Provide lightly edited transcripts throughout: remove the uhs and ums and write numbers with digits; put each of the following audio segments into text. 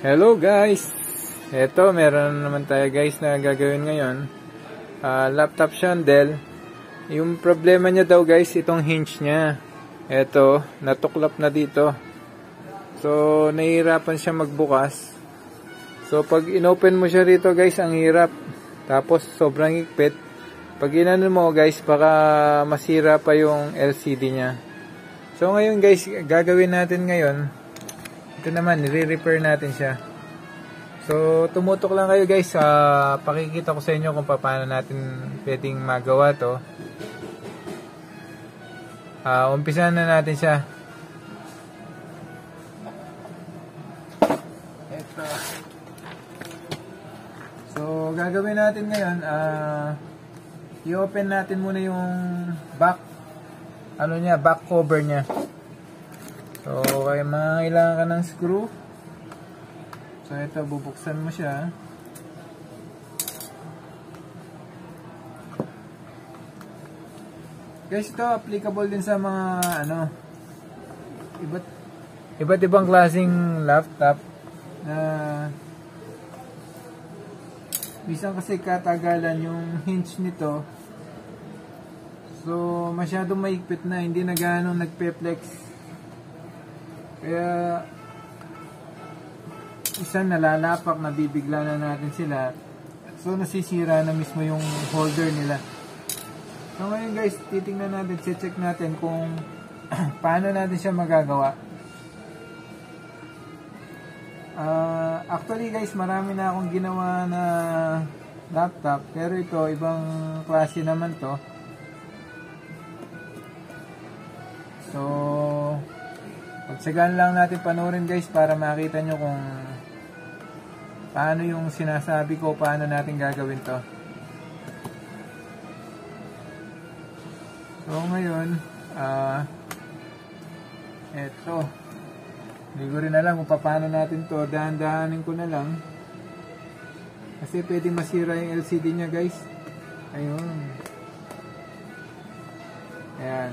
Hello guys! Eto, meron naman tayo guys na gagawin ngayon. Laptop siya, Dell. Yung problema niya daw guys, itong hinge niya. Eto, natuklap na dito. So, nahihirapan siya magbukas. So, pag inopen mo siya rito guys, ang hirap. Tapos, sobrang higpit. Pag inano mo guys, baka masira pa yung LCD niya. So, ngayon guys, gagawin natin ngayon. Ito naman, nire-repair natin siya. So, tumutok lang kayo guys. Pakikita ko sa inyo kung paano natin pwedeng magawa to. Umpisahan na natin siya. Ito. So, gagawin natin ngayon, i-open natin muna yung back cover niya. So, kaya kailangan ka ng screw. So, ito, bubuksan mo siya. Guys, ito, applicable din sa mga, iba't ibang klaseng laptop na minsan kasi katagalan yung hinge nito. So, masyadong mahigpit na, hindi na ganong nagpe-flex. Kaya isang nalalapak, nabibigla na natin sila. So nasisira na mismo yung holder nila. So ngayon guys, titingnan natin, check natin kung paano natin siya magagawa. Actually guys, marami na akong ginawa na laptop, pero ito ibang klase naman to. So pagsagaan lang natin panoorin guys para makita nyo kung paano yung sinasabi ko, paano natin gagawin to. So ngayon, eto, hindi ko rin alam kung paano natin to, dahan-dahanin ko na lang kasi pwedeng masira yung LCD nya guys. Ayun, ayan.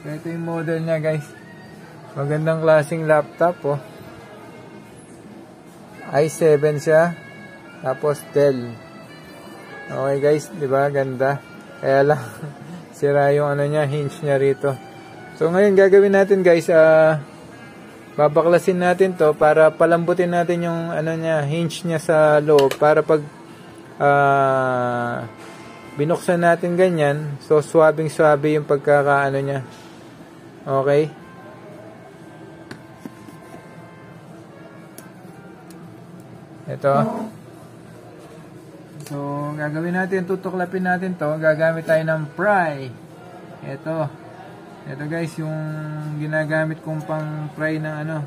So, ito yung model niya guys. Magandang klaseng laptop oh. i7 siya. Tapos Dell. Okay guys, di ba? Ganda. Kaya lang sira yung niya, hinge niya rito. So ngayon gagawin natin guys, babaklasin natin to para palambutin natin yung niya, hinge niya sa loob para pag binuksan natin ganyan, so swabing-swabe yung pagkakaano niya. Okay. Ito. So, gagawin natin, tutuklapin natin to. Gagamit tayo ng pry. Ito. Ito guys, yung ginagamit kong pang pry ng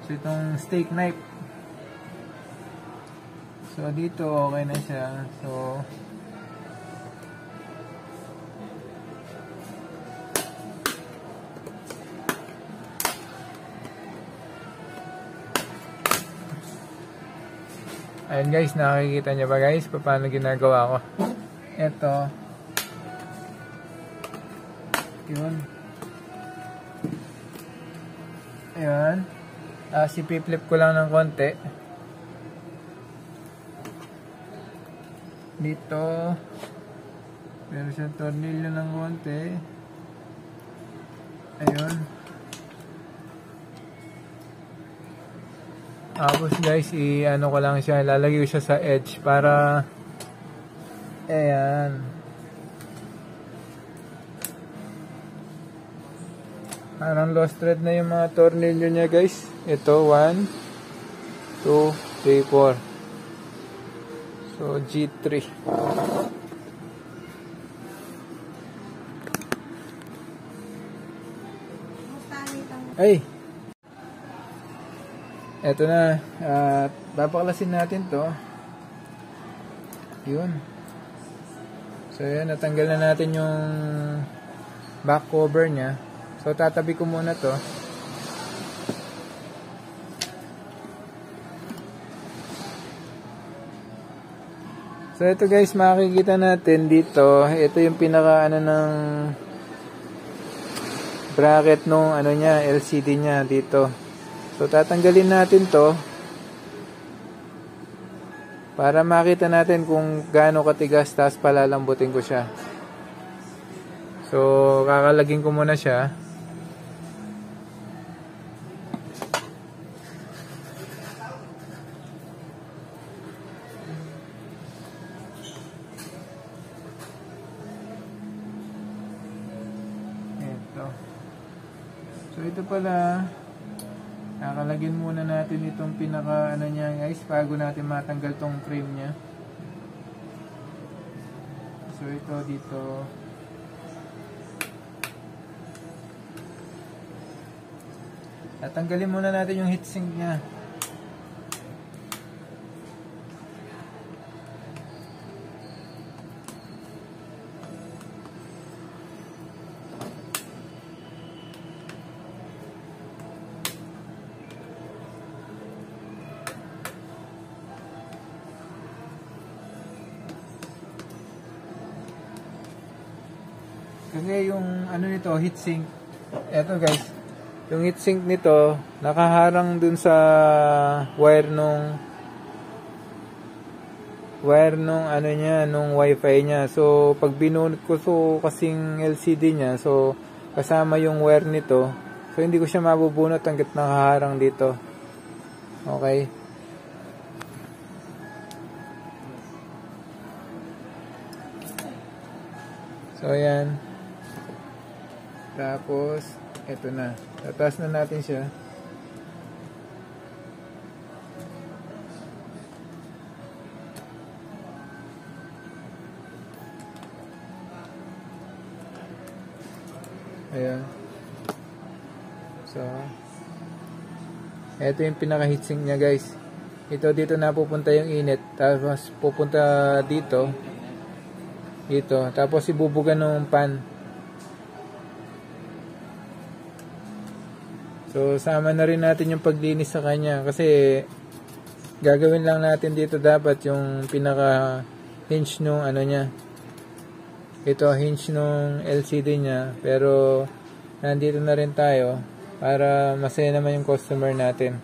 So, itong steak knife. So, dito, okay na siya. So, ayun guys, nakikita nyo ba guys paano ginagawa ko? Ito. Yun. Ayan. Sipi-flip ko lang ng konti. Dito. Meron siyang tornilyo ng konti. Ayun. Tapos guys, ko lang siya, lalagay ko siya sa edge para ayan. Parang lost thread na yung mga tornilyo niya guys. Ito, 1, 2, 3, 4. So, G3. Ay! Eto na, babaklasin natin to. Yun. So yan, natanggal na natin yung back cover nya. So tatabi ko muna to. So ito guys, makikita natin dito, ito yung pinaka ng bracket nung LCD nya dito. So tatanggalin natin to para makita natin kung gaano katigas, tapos palalambutin ko siya. So kakalagin ko muna siya. So ito pala, kakalagyan muna natin itong pinaka ano niya guys, bago natin matanggal tong frame niya. So ito dito. Tatanggalin muna natin yung heatsink niya. Kasi yung ano nito, heatsink, eto guys, yung heatsink nito nakaharang dun sa wire nung ano niya, nung wifi niya. So pag binunot ko so kasing LCD niya, so kasama yung wire nito, so hindi ko siya mabubunot hangga't nakaharang dito. Okay. So ayan. Tapos, eto na. Tataas na natin siya. Ayan. So, eto yung pinaka-heatsink niya guys. Dito na pupunta yung init. Tapos, pupunta dito. Dito. Tapos, ibubugan ng pan. So, sama na rin natin yung paglinis sa kanya kasi gagawin lang natin dito dapat yung pinaka hinge nung ano niya. Ito hinge nung LCD niya, pero nandito na rin tayo para masaya naman yung customer natin.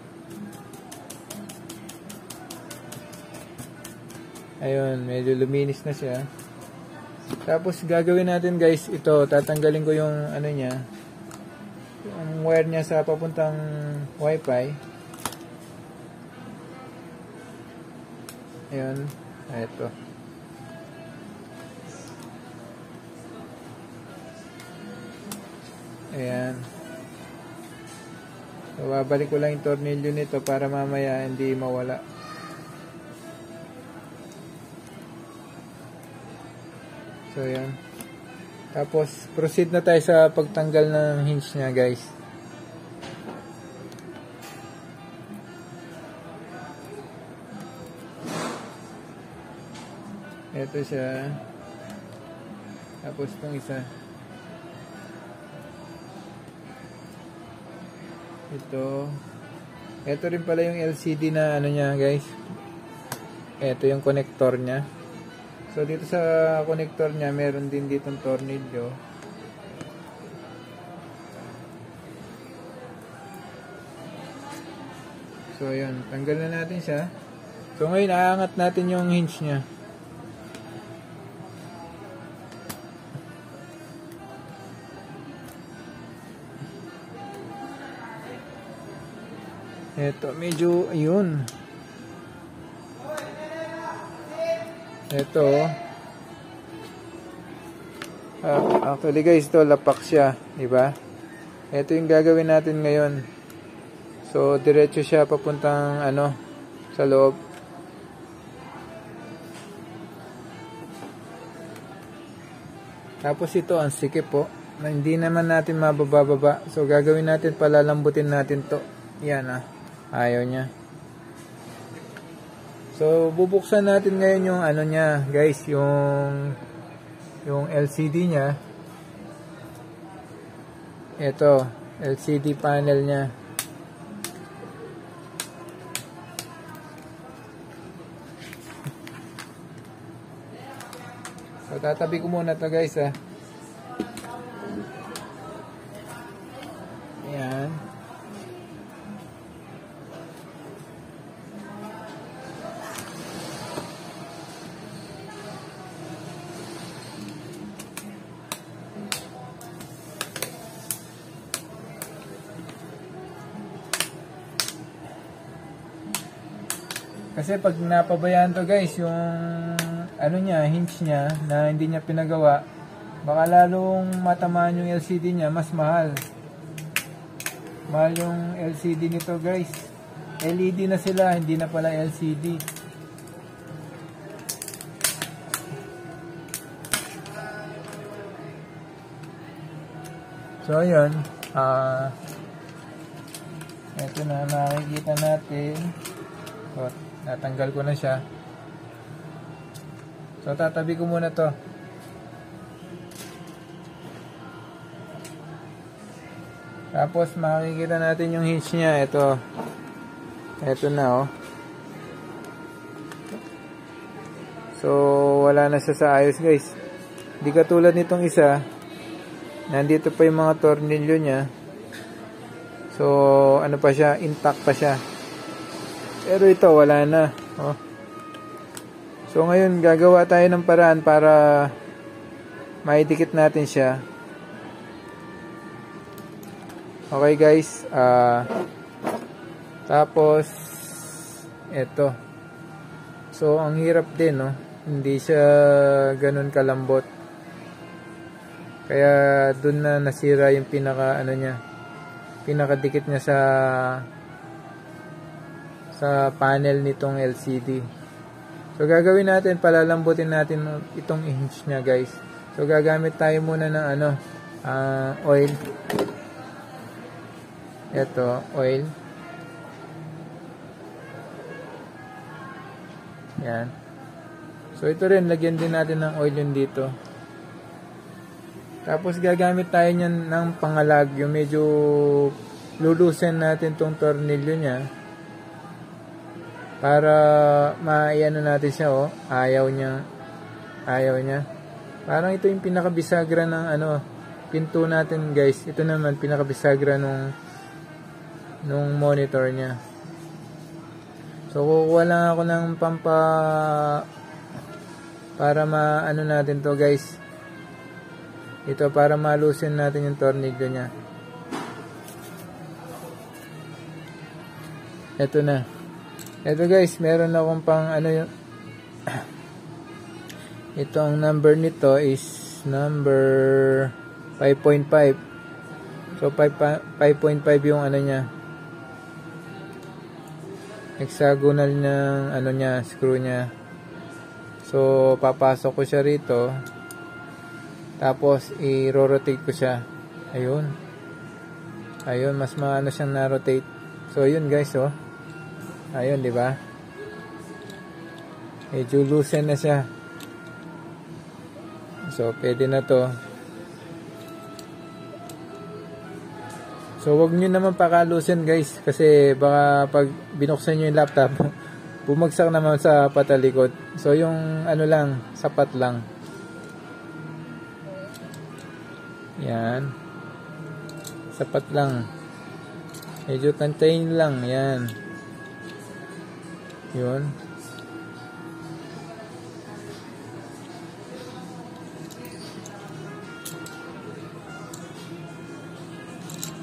Ayun, medyo luminis na siya. Tapos gagawin natin guys, ito tatanggalin ko yung ano niya, yung wire niya sa papuntang wifi. Ayun, ito. Ayan. So, babalik ko lang yung tornilyo nito para mamaya hindi mawala. So, ayan. Tapos, proceed na tayo sa pagtanggal ng hinge niya, guys. Ito siya. Tapos, itong isa. Ito rin pala yung LCD na ano niya, guys. Ito yung connector niya. So, dito sa connector niya, meron din ditong tornilyo. So, ayan. Tanggal na natin siya. So, ngayon, aangat natin yung hinge niya. Ito, medyo, ayun. Ito, actually guys, ito lapak siya, di ba? Ito yung gagawin natin ngayon. So, diretso siya papuntang ano, sa loob. Tapos ito, ang sikip po, na hindi naman natin mabababa. So, gagawin natin, palalambutin natin to. Yan ayaw niya. So, bubuksan natin ngayon yung ano niya, guys, yung LCD niya. Ito, LCD panel niya. So, tatabi ko muna to guys, Ayan. Kasi pag napabayaan to guys, yung ano niya, hinge niya na hindi niya pinagawa, baka lalong matamaan yung LCD niya, mas mahal. Mahal yung LCD nito guys. LED na sila, hindi na pala LCD. So ayun, ito na makikita natin. So, natanggal ko na siya. So tatabi ko muna to. Tapos makikita natin yung hinge niya. Ito na oh. So wala na siya sa ayos guys. Hindi katulad nitong isa. Nandito pa yung mga tornilyo niya. So ano pa siya, intact pa siya. Pero ito wala na oh. So ngayon gagawa tayo ng paraan para maidikit natin siya. Okay guys, tapos ito. So ang hirap din no. Hindi siya ganun kalambot. Kaya dun na nasira yung pinaka ano niya. Pinakadikit niya sa panel nitong LCD. So gagawin natin, palalambutin natin itong hinge niya guys. So gagamit tayo muna ng oil. Ito, oil. Yan. So ito rin, lagyan din natin ng oil yun dito. Tapos gagamit tayo niyan ng pangalag, yung medyo lulusen natin tong tornilyo niya para maiano natin siya oh. Ayaw niya. Parang ito yung pinakabisagra ng pinto natin guys. Ito naman pinakabisagra nung monitor niya. So kukuha lang ako ng para maano natin to guys. Ito para malusin natin yung tornilyo niya. Ito na. Ito guys, meron akong pang yung ito ang number nito is number 5.5. So 5.5 yung niya. Hexagonal ng niya, screw niya. So papasok ko siya rito. Tapos i-rotate ko siya. Ayun. Ayun, mas maano siyang na-rotate. So yun guys oh. Ayun, di ba? Medyo loosen na siya. So pwede na to. So wag niyo naman pakalusin guys kasi baka pag binuksan niyo yung laptop bumagsak naman sa patalikod. So yung lang, sapat lang. Yan. Sapat lang. Medyo tantayin lang. Yan. Yun.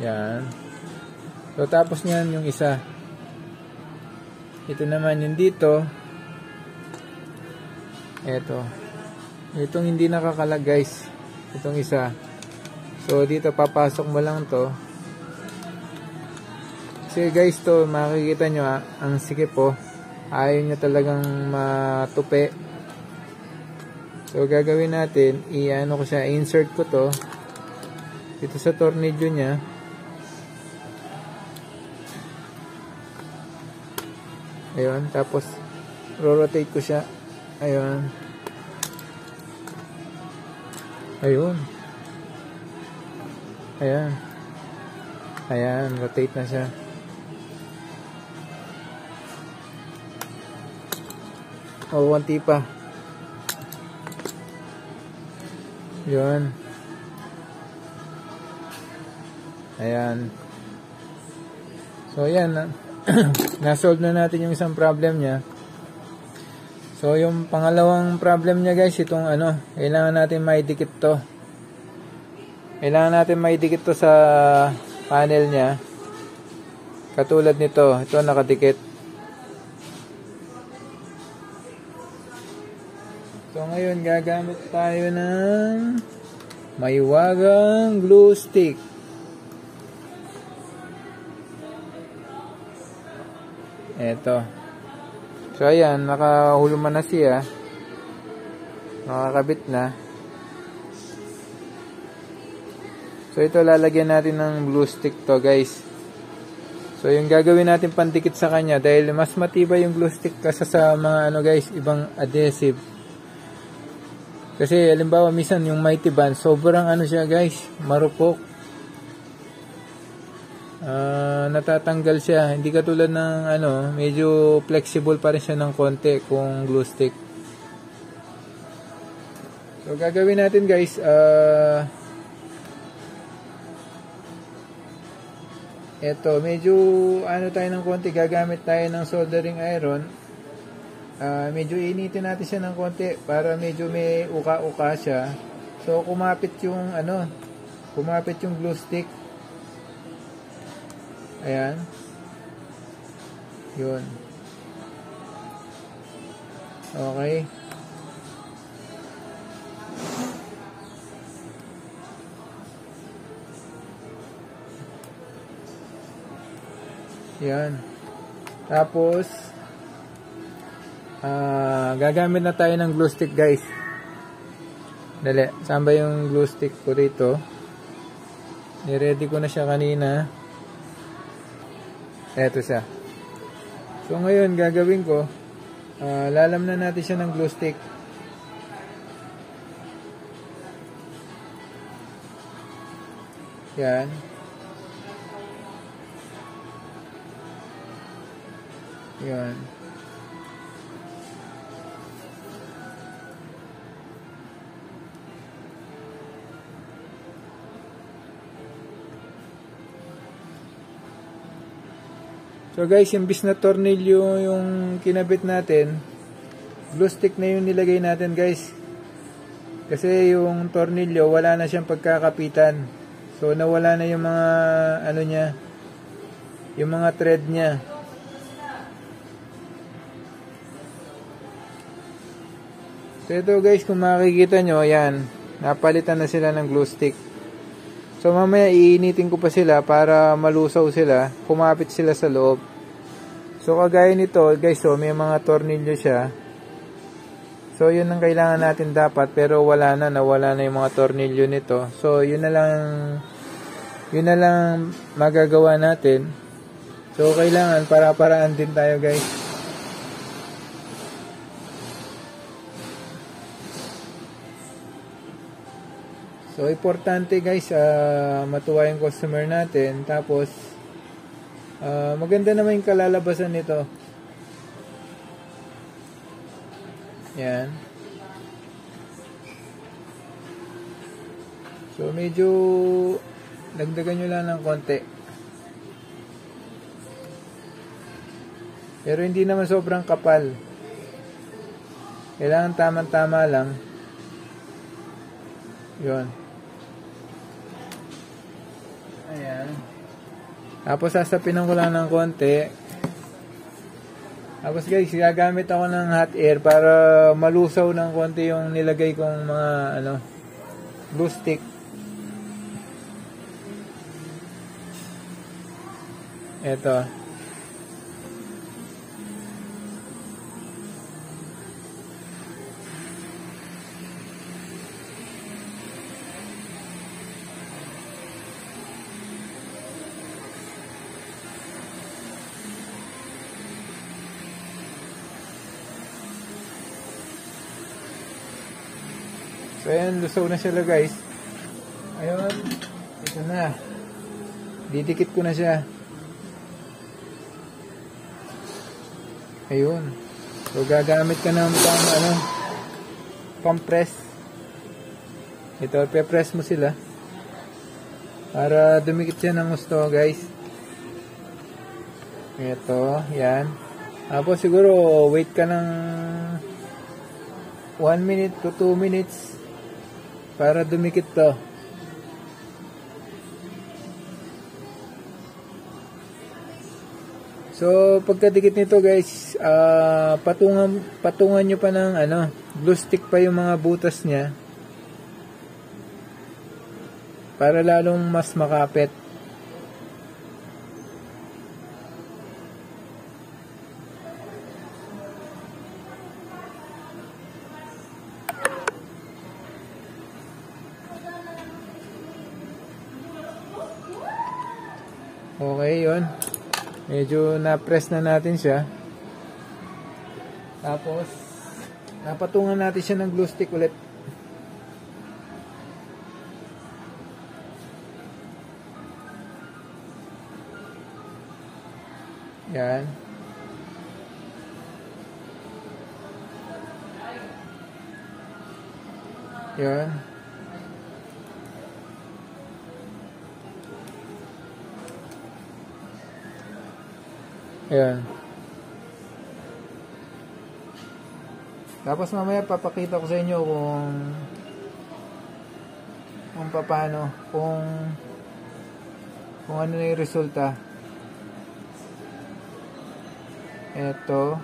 Yan. So tapos niyan yung isa. Ito naman yung dito. Ito. Itong hindi nakakalag guys. Itong isa. So dito papasok mo lang to. Kasi guys to makikita nyo ang sikip po. Ayaw nyo talagang matupi. So gagawin natin, i-ano ko siya, insert ko to dito sa tornilyo niya. Ayun, tapos rotate ko siya. Ayun. Ayun. Ayan. Ayan, rotate na siya. O, konti pa. Yun. Ayan. So, ayan. Na-solve na natin yung isang problem niya. So, yung pangalawang problem niya guys, itong kailangan natin maidikit to. Kailangan natin maidikit to sa panel niya. Katulad nito, ito nakadikit. So ngayon gagamit tayo ng Mahiwagang glue stick. Eto. So ayan, nakahuluman na siya. Nakakabit na. So ito lalagyan natin ng glue stick to, guys. So yung gagawin natin pandikit sa kanya dahil mas matibay yung glue stick kaysa sa mga guys, ibang adhesive. Kasi halimbawa minsan yung Mighty Band sobrang siya, guys, marupok. Natatanggal siya. Hindi katulad ng medyo flexible pa rin siya ng konti kung glue stick. So gagawin natin, guys, eto, medyo tayo ng konti, gagamit tayo ng soldering iron. Medyo initin natin siya ng konti para medyo may uka-uka siya. So kumapit yung glue stick. Ayan. Yun. Okay. Yan. Tapos gagamit na tayo ng glue stick, guys. Dali, saan ba yung glue stick ko rito? Ni-ready ko na siya kanina. Eto siya. So ngayon gagawin ko, lalamnan natin siya ng glue stick. Yan. Yan. So guys, imbis na tornilyo yung kinabit natin, glue stick na yung nilagay natin, guys. Kasi yung tornilyo wala na siyang pagkakapitan. So nawala na yung mga niya, yung mga thread niya. So ito, guys, kung makikita nyo, ayan, napalitan na sila ng glue stick. So mamaya iinitin ko pa sila para malusaw sila, kumapit sila sa loob. So kagaya nito, guys, so may mga tornilyo siya. So yun ang kailangan natin dapat, pero nawala na yung mga tornilyo nito. So yun na lang magagawa natin. So kailangan para-paraan din tayo, guys. So, importante, guys, matuwa yung customer natin. Tapos, maganda naman yung kalalabasan nito. Yan. So, medyo dagdagan nyo lang ng konti. Pero hindi naman sobrang kapal. Kailangan tamang-tama lang. Yun. Ayan. Tapos sasapinan ko lang ng konti. Tapos, guys, gagamit ako ng hot air para malusaw ng konti yung nilagay kong mga glue stick. Eto. So ayan, lusaw na sila, guys. Ayun, ito na. Didikit ko na siya. Ayun. So gagamit ka ng pang-press. Ito, pe-press mo sila para dumikit siya ng gusto, guys. Ito, yan. Tapos siguro wait ka ng 1 minute to 2 minutes para dumikit to. So pagkadikit nito, guys, patungan nyo pa ng glue stick pa yung mga butas niya para lalong mas makapit. Okay, yun. Medyo na-press na natin siya. Tapos, napatungan natin siya ng glue stick ulit. Yan. Yan. Ayan. Tapos mamaya papakita ko sa inyo kung paano, kung ano na yung resulta. Ito.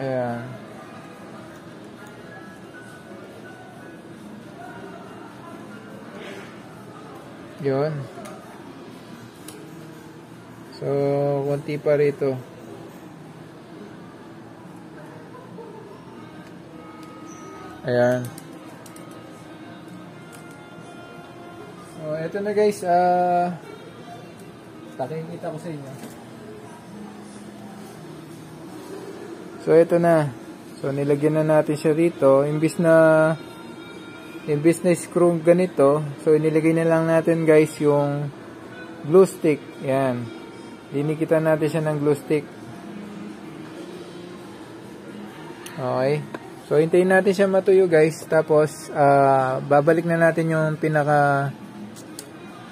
Ayan. Yun. So, konti pa rito. Ayan. So, eto na guys. Pakikita ko sa inyo. So, eto na. So, nilagyan na natin siya rito. Imbis na screw ganito, so inilagay na lang natin guys yung glue stick. Yan. Dinikitan natin siya ng glue stick. Okay. So hintayin natin siya matuyo guys. Tapos babalik na natin yung pinaka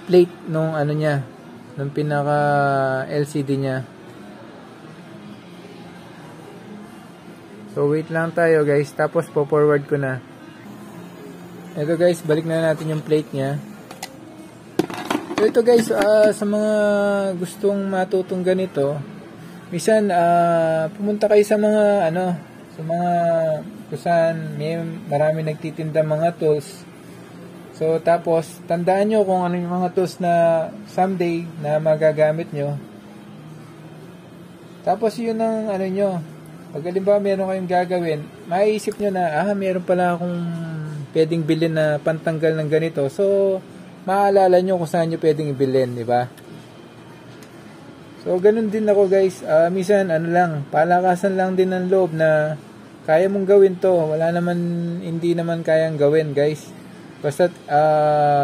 plate nung ano niya, nung pinaka LCD niya. So wait lang tayo guys. Tapos po-forward ko na. Ito guys, balik na natin yung plate niya. So ito guys, sa mga gustong matutong ganito, minsan pumunta kayo sa mga sa mga kusan marami nagtitinda mga tools. So tapos tandaan nyo kung ano yung mga tools na someday na magagamit nyo. Tapos yun ang ano nyo. Pag halimbawa meron kayong gagawin, maiisip nyo na meron pala akong pwedeng bilhin na pantanggal ng ganito. So, maalala nyo kung saan nyo pwedeng ibilhin, di ba? So, ganun din ako guys. Minsan, palakasan lang din ng loob na kaya mong gawin to. Hindi naman kayang gawin guys. Basta,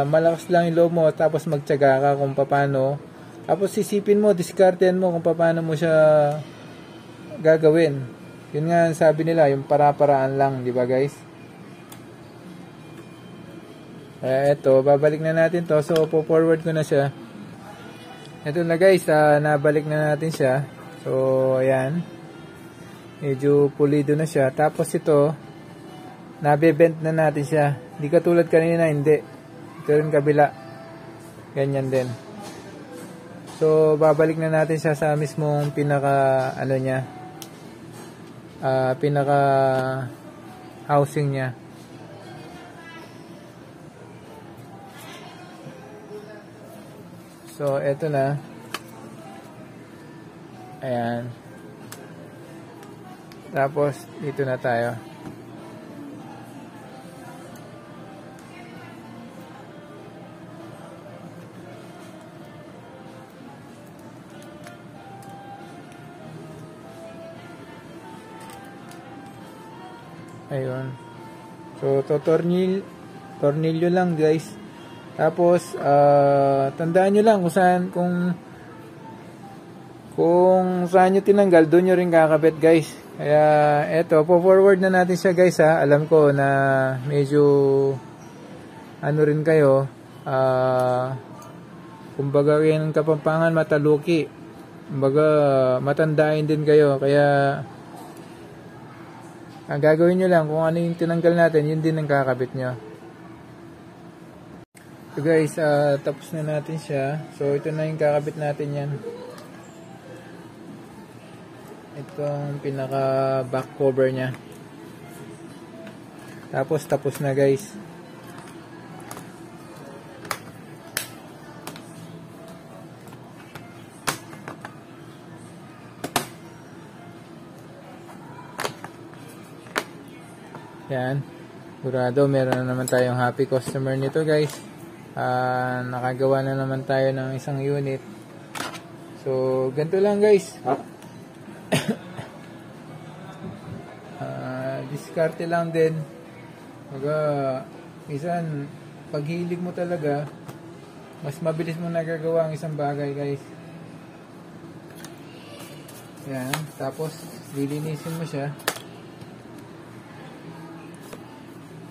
malakas lang yung loob mo, tapos magtiyaga ka kung paano. Tapos, sisipin mo, diskartehan mo kung paano mo siya gagawin. Yun nga sabi nila, yung para-paraan lang, di ba guys? Ito, babalik na natin to. So, po-forward ko na siya. Ito na guys, nabalik na natin siya. So, ayan. Medyo pulido na siya. Tapos ito, nabe-bend na natin siya. Hindi katulad kanina, hindi. Ito rin kabila. Ganyan din. So, babalik na natin siya sa mismong pinaka, pinaka housing niya. So, eto na. Ayan. Tapos, dito na tayo. Ayun. So, tornilyo lang guys. Tapos, tandaan nyo lang kung saan nyo tinanggal, doon nyo rin kakabit guys. Kaya, eto, po-forward na natin siya guys ha. Alam ko na medyo, rin kayo, kumbaga yan ang Kapampangan, mataluki. Kumbaga, matandain din kayo. Kaya, ang gagawin nyo lang, kung ano yung tinanggal natin, yun din ang kakabit nyo. So guys, tapos na natin siya. So ito na yung kakabit natin yan. Itong pinaka back cover nya. Tapos na guys. Yan. Sigurado meron na naman tayong happy customer nito guys. Nakagawa na naman tayo ng isang unit. So ganito lang guys. Diskarte lang din. Minsan paghilig mo talaga, mas mabilis mo nagagawa ang isang bagay guys. Yan. Tapos lilinisin mo siya.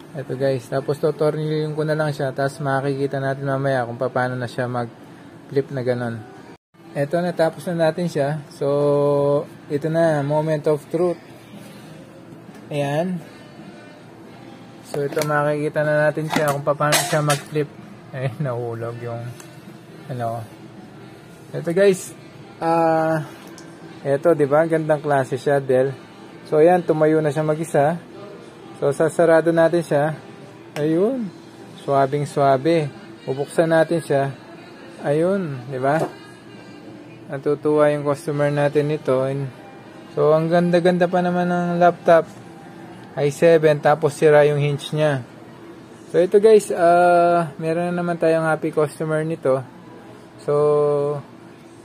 Ito guys, tapos tutornilin ko na lang siya, tapos makikita natin mamaya kung paano na siya mag-flip na ganon. Ito, natapos na natin siya. So, ito na, moment of truth. Ayan. So, ito makikita na natin siya kung paano siya mag-flip. Eh, nahulog yung ano. Ito guys, ito, diba? Gandang klase siya, Dell. So, ayan, tumayo na siya mag-isa. So, sasarado natin siya. Ayun. Swabing swabe. Bubuksan natin siya. Ayun. Diba? Natutuwa yung customer natin nito. So, ang ganda-ganda pa naman ng laptop. i7. Tapos, sira yung hinge niya. So, ito guys. Meron na naman tayong happy customer nito. So,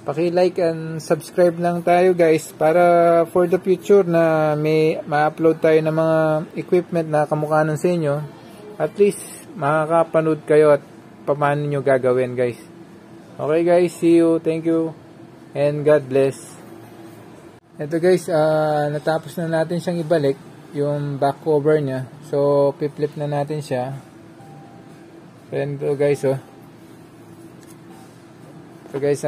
paki-like and subscribe lang tayo guys para for the future na may ma-upload tayo ng mga equipment na kamukha nun sa inyo. At least makakapanood kayo at paano nyo gagawin guys. Okay guys, see you, thank you, and God bless. Ito guys, natapos na natin siyang ibalik yung back cover nya. So, piplit na natin siya. So, ito guys, oh. So guys,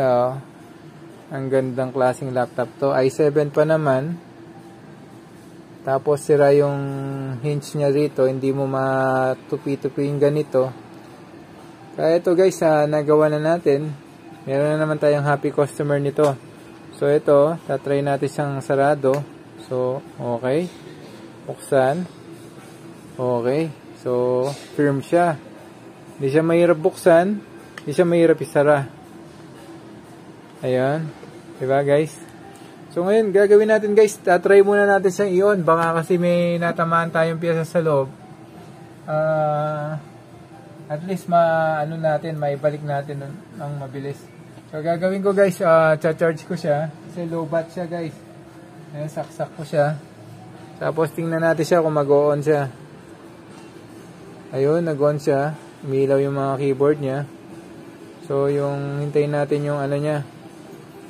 ang gandang klaseng laptop to. i7 pa naman. Tapos sira yung hinge niya rito. Hindi mo matupi-tupi yung ganito. Kaya ito guys, nagawa na natin. Meron na naman tayong happy customer nito. So ito, tatry natin siyang sarado. So, okay. Buksan. Okay. So, firm siya. Hindi siya mahirap buksan. Hindi siya mahirap isara. Ayan. Diba guys? So ngayon, gagawin natin guys, try muna natin siyang i-on. Baka kasi may natamaan tayong piyesa sa loob. At least maibalik natin ng mabilis. So gagawin ko guys, cha-charge ko siya. Kasi low bat siya guys. Ayan, saksak ko siya. Tapos tingnan natin siya kung mag-on siya. Ayun, nag-on siya. Umilaw yung mga keyboard niya. So yung hintayin natin yung ano niya.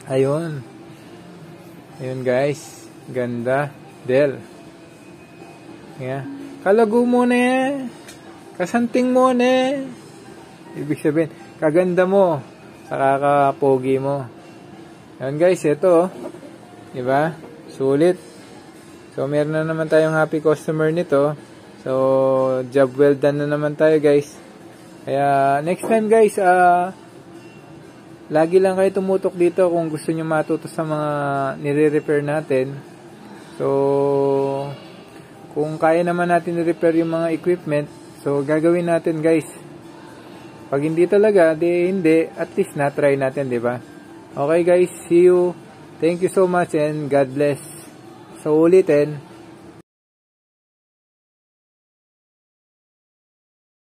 Ayun. Ayun guys. Ganda. Dell. Yeah. Kalago mo na. Kasanting mo na. Ibig sabihin, kaganda mo. Saka kapogi mo. Ayun guys, ito. Diba? Sulit. So, meron na naman tayong happy customer nito. So, job well done na naman tayo guys. Kaya, next time guys, lagi lang kayo tumutok dito kung gusto nyo matuto sa mga nire-repair natin. So, kung kaya naman natin i-repair yung mga equipment, so gagawin natin guys. Pag hindi talaga, di hindi, at least na-try natin, di ba? Okay guys, see you. Thank you so much and God bless. So, ulitin.